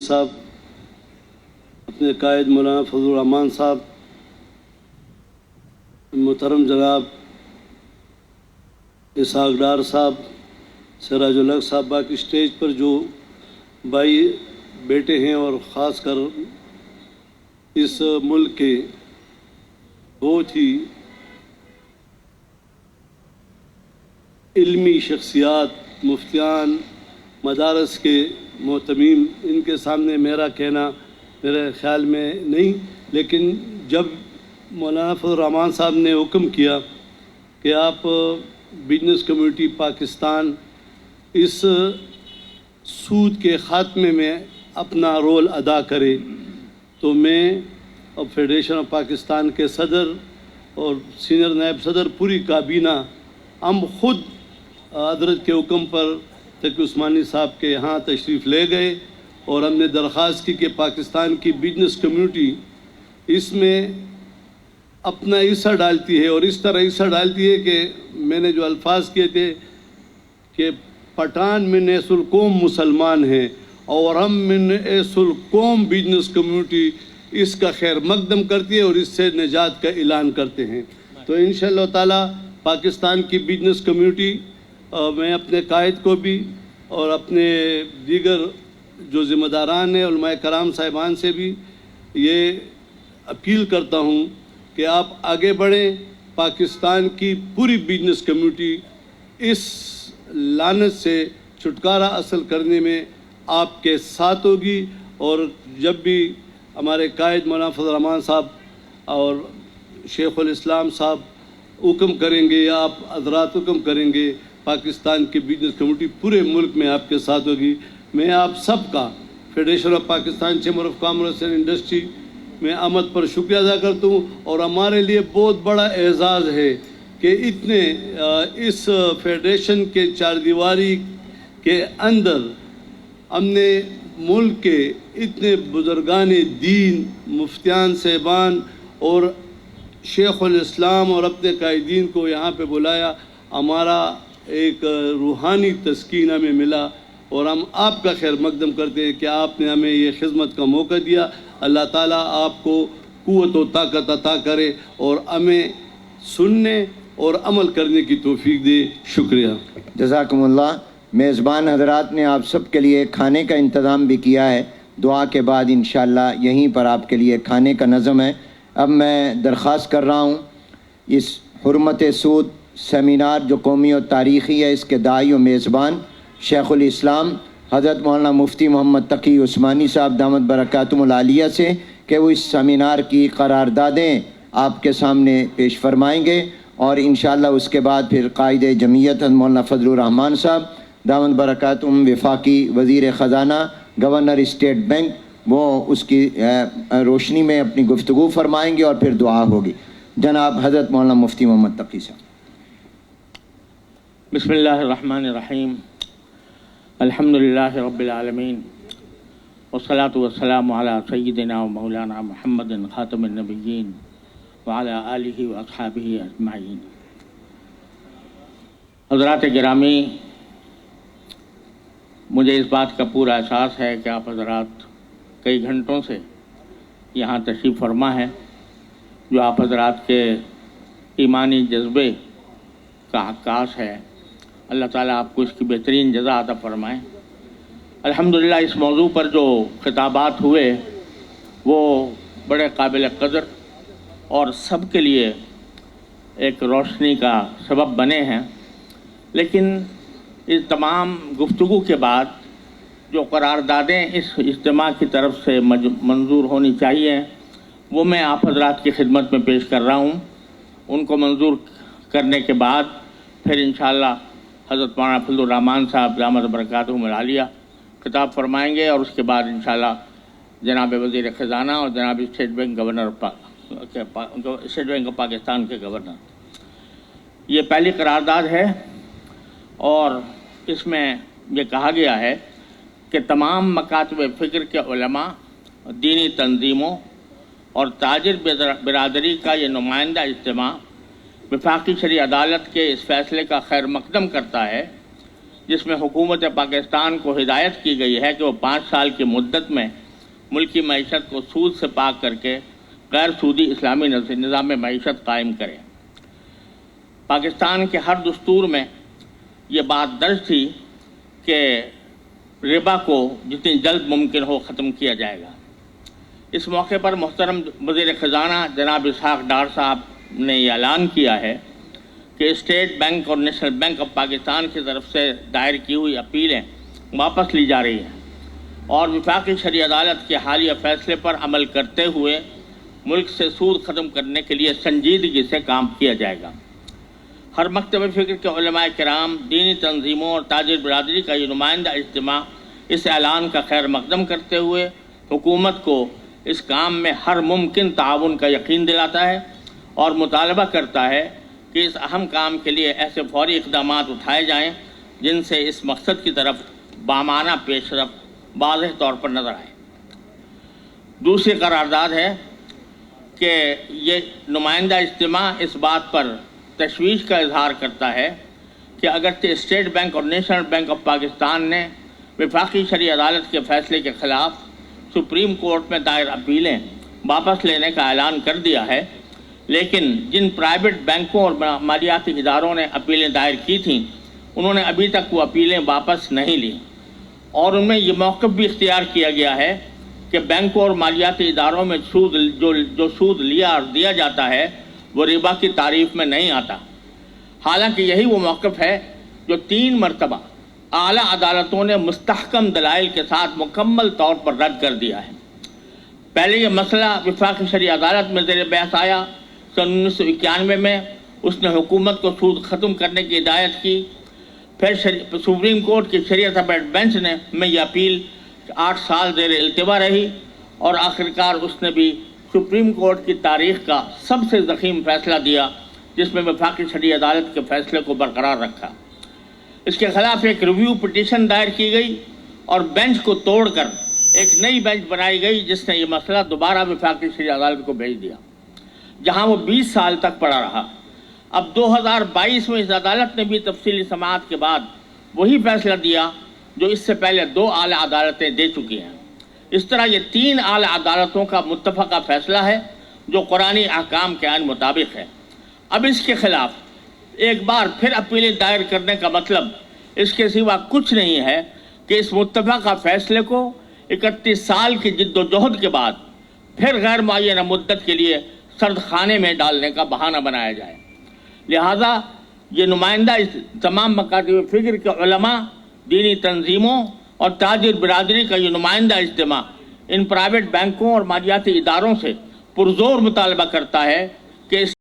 صاحب، اپنے قائد مولانا فضل الرحمان صاحب، محترم جناب اسحاق ڈار صاحب، سراج الحق صاحب، باقی اسٹیج پر جو بھائی بیٹے ہیں اور خاص کر اس ملک کے بہت ہی علمی شخصیات، مفتیان، مدارس کے محتمین، ان کے سامنے میرا کہنا میرے خیال میں نہیں، لیکن جب مولانا فضل الرحمان صاحب نے حکم کیا کہ آپ بزنس کمیونٹی پاکستان اس سود کے خاتمے میں اپنا رول ادا کرے، تو میں اور فیڈریشن آف پاکستان کے صدر اور سینئر نائب صدر، پوری کابینہ، ہم خود حضرت کے حکم پر تقی عثمانی صاحب کے یہاں تشریف لے گئے اور ہم نے درخواست کی کہ پاکستان کی بزنس کمیونٹی اس میں اپنا حصہ ڈالتی ہے، اور اس طرح حصہ ڈالتی ہے کہ میں نے جو الفاظ کیے تھے کہ پٹھان من ایس القوم مسلمان ہیں اور ہم من ایس القوم بزنس کمیونٹی اس کا خیر مقدم کرتی ہے اور اس سے نجات کا اعلان کرتے ہیں۔ تو انشاءاللہ تعالی پاکستان کی بزنس کمیونٹی، میں اپنے قائد کو بھی اور اپنے دیگر جو ذمہ داران ہیں علماء کرام صاحبان سے بھی یہ اپیل کرتا ہوں کہ آپ آگے بڑھیں، پاکستان کی پوری بزنس کمیونٹی اس لعنت سے چھٹکارا حاصل کرنے میں آپ کے ساتھ ہوگی، اور جب بھی ہمارے قائد مولانا فضل الرحمان صاحب اور شیخ الاسلام صاحب حکم کریں گے یا آپ حضرات حکم کریں گے، پاکستان کی بزنس کمیونٹی پورے ملک میں آپ کے ساتھ ہوگی۔ میں آپ سب کا federation of Pakistan chamber of commerce and industry میں آمد پر شکریہ ادا کرتا ہوں، اور ہمارے لیے بہت بڑا اعزاز ہے کہ اتنے اس فیڈریشن کے چار دیواری کے اندر ہم نے ملک کے اتنے بزرگان دین، مفتیان صاحبان اور شیخ الاسلام اور اپنے قائدین کو یہاں پہ بلایا۔ ہمارا ایک روحانی تسکین ہمیں ملا، اور ہم آپ کا خیر مقدم کرتے ہیں کہ آپ نے ہمیں یہ خدمت کا موقع دیا۔ اللہ تعالیٰ آپ کو قوت و طاقت عطا کرے اور ہمیں سننے اور عمل کرنے کی توفیق دے۔ شکریہ۔ جزاکم اللہ۔ میزبان حضرات نے آپ سب کے لیے کھانے کا انتظام بھی کیا ہے، دعا کے بعد انشاءاللہ یہیں پر آپ کے لیے کھانے کا نظم ہے۔ اب میں درخواست کر رہا ہوں اس حرمت سود سیمینار جو قومی اور تاریخی ہے، اس کے داعی و میزبان شیخ الاسلام حضرت مولانا مفتی محمد تقی عثمانی صاحب دامت برکاتہم العالیہ سے کہ وہ اس سیمینار کی قراردادیں آپ کے سامنے پیش فرمائیں گے، اور انشاءاللہ اس کے بعد پھر قائد جمعیت مولانا فضل الرحمان صاحب دامت برکاتہم، وفاقی وزیر خزانہ، گورنر اسٹیٹ بینک، وہ اس کی روشنی میں اپنی گفتگو فرمائیں گے، اور پھر دعا ہوگی۔ جناب حضرت مولانا مفتی محمد تقی صاحب۔ بسم اللہ الرحمن الرحیم، الحمدللہ رب العالمین، والصلاة والسلام علی سیدنا و مولانا محمد خاتم النبیین وعلی آلہ و اصحابہ اجمعین۔ حضرات گرامی، مجھے اس بات کا پورا احساس ہے کہ آپ حضرات کئی گھنٹوں سے یہاں تشریف فرما ہے، جو آپ حضرات کے ایمانی جذبے کا عکاس ہے۔ اللہ تعالیٰ آپ کو اس کی بہترین جزا عطا فرمائے۔ الحمدللہ اس موضوع پر جو خطابات ہوئے وہ بڑے قابل قدر اور سب کے لیے ایک روشنی کا سبب بنے ہیں، لیکن اس تمام گفتگو کے بعد جو قراردادیں اس اجتماع کی طرف سے منظور ہونی چاہیے وہ میں آپ حضرات کی خدمت میں پیش کر رہا ہوں۔ ان کو منظور کرنے کے بعد پھر انشاءاللہ حضرت مولانا فضل الرحمان صاحب دامت برکاتہم العالیہ خطاب فرمائیں گے، اور اس کے بعد انشاءاللہ جناب وزیر خزانہ اور جناب اسٹیٹ بینک آف پاکستان کے گورنر۔ یہ پہلی قرارداد ہے، اور اس میں یہ کہا گیا ہے کہ تمام مکاتب فکر کے علماء، دینی تنظیموں اور تاجر برادری کا یہ نمائندہ اجتماع وفاقی شرعی عدالت کے اس فیصلے کا خیر مقدم کرتا ہے جس میں حکومت پاکستان کو ہدایت کی گئی ہے کہ وہ 5 سال کی مدت میں ملکی معیشت کو سود سے پاک کر کے غیر سودی اسلامی نظام معیشت قائم کرے۔ پاکستان کے ہر دستور میں یہ بات درج تھی کہ ربا کو جتنی جلد ممکن ہو ختم کیا جائے گا۔ اس موقع پر محترم وزیر خزانہ جناب اسحاق ڈار صاحب نے یہ اعلان کیا ہے کہ اسٹیٹ بینک اور نیشنل بینک آف پاکستان کی طرف سے دائر کی ہوئی اپیلیں واپس لی جا رہی ہیں اور وفاقی شرعی عدالت کے حالیہ فیصلے پر عمل کرتے ہوئے ملک سے سود ختم کرنے کے لیے سنجیدگی سے کام کیا جائے گا۔ ہر مکتب فکر کے علماء کرام، دینی تنظیموں اور تاجر برادری کا یہ نمائندہ اجتماع اس اعلان کا خیر مقدم کرتے ہوئے حکومت کو اس کام میں ہر ممکن تعاون کا یقین دلاتا ہے اور مطالبہ کرتا ہے کہ اس اہم کام کے لیے ایسے فوری اقدامات اٹھائے جائیں جن سے اس مقصد کی طرف بامانہ پیش رفت واضح طور پر نظر آئے۔ دوسری قرارداد ہے کہ یہ نمائندہ اجتماع اس بات پر تشویش کا اظہار کرتا ہے کہ اگرچہ اسٹیٹ بینک اور نیشنل بینک آف پاکستان نے وفاقی شرعی عدالت کے فیصلے کے خلاف سپریم کورٹ میں دائر اپیلیں واپس لینے کا اعلان کر دیا ہے، لیکن جن پرائیویٹ بینکوں اور مالیاتی اداروں نے اپیلیں دائر کی تھیں انہوں نے ابھی تک وہ اپیلیں واپس نہیں لیں اور ان میں یہ موقف بھی اختیار کیا گیا ہے کہ بینکوں اور مالیاتی اداروں میں جو سود لیا اور دیا جاتا ہے وہ ربا کی تعریف میں نہیں آتا، حالانکہ یہی وہ موقف ہے جو 3 مرتبہ اعلیٰ عدالتوں نے مستحکم دلائل کے ساتھ مکمل طور پر رد کر دیا ہے۔ پہلے یہ مسئلہ وفاقی شرعی عدالت میں زیر بحث آیا، سن 1991 میں اس نے حکومت کو سود ختم کرنے کی ہدایت کی، پھر سپریم کورٹ کی شریعت اپیلٹ بینچ نے میں یہ اپیل 8 سال زیر التوا رہی اور آخرکار اس نے بھی سپریم کورٹ کی تاریخ کا سب سے ضخیم فیصلہ دیا جس میں وفاقی شرعی عدالت کے فیصلے کو برقرار رکھا۔ اس کے خلاف ایک ریویو پٹیشن دائر کی گئی اور بینچ کو توڑ کر ایک نئی بینچ بنائی گئی جس نے یہ مسئلہ دوبارہ وفاقی شرعی عدالت کو بھیج دیا، جہاں وہ 20 سال تک پڑا رہا۔ اب 2022 میں اس عدالت نے بھی تفصیلی سماعت کے بعد وہی فیصلہ دیا جو اس سے پہلے 2 اعلیٰ عدالتیں دے چکی ہیں۔ اس طرح یہ 3 اعلیٰ عدالتوں کا متفقہ فیصلہ ہے جو قرآنی احکام کے عین مطابق ہے۔ اب اس کے خلاف ایک بار پھر اپیلیں دائر کرنے کا مطلب اس کے سوا کچھ نہیں ہے کہ اس متفقہ فیصلے کو 31 سال کی جد و جہد کے بعد پھر غیر معینہ مدت کے لیے سرد خانے میں ڈالنے کا بہانہ بنایا جائے۔ لہٰذا یہ نمائندہ تمام مکاتب فکر کے علماء، دینی تنظیموں اور تاجر برادری کا یہ نمائندہ اجتماع ان پرائیویٹ بینکوں اور مالیاتی اداروں سے پرزور مطالبہ کرتا ہے کہ اس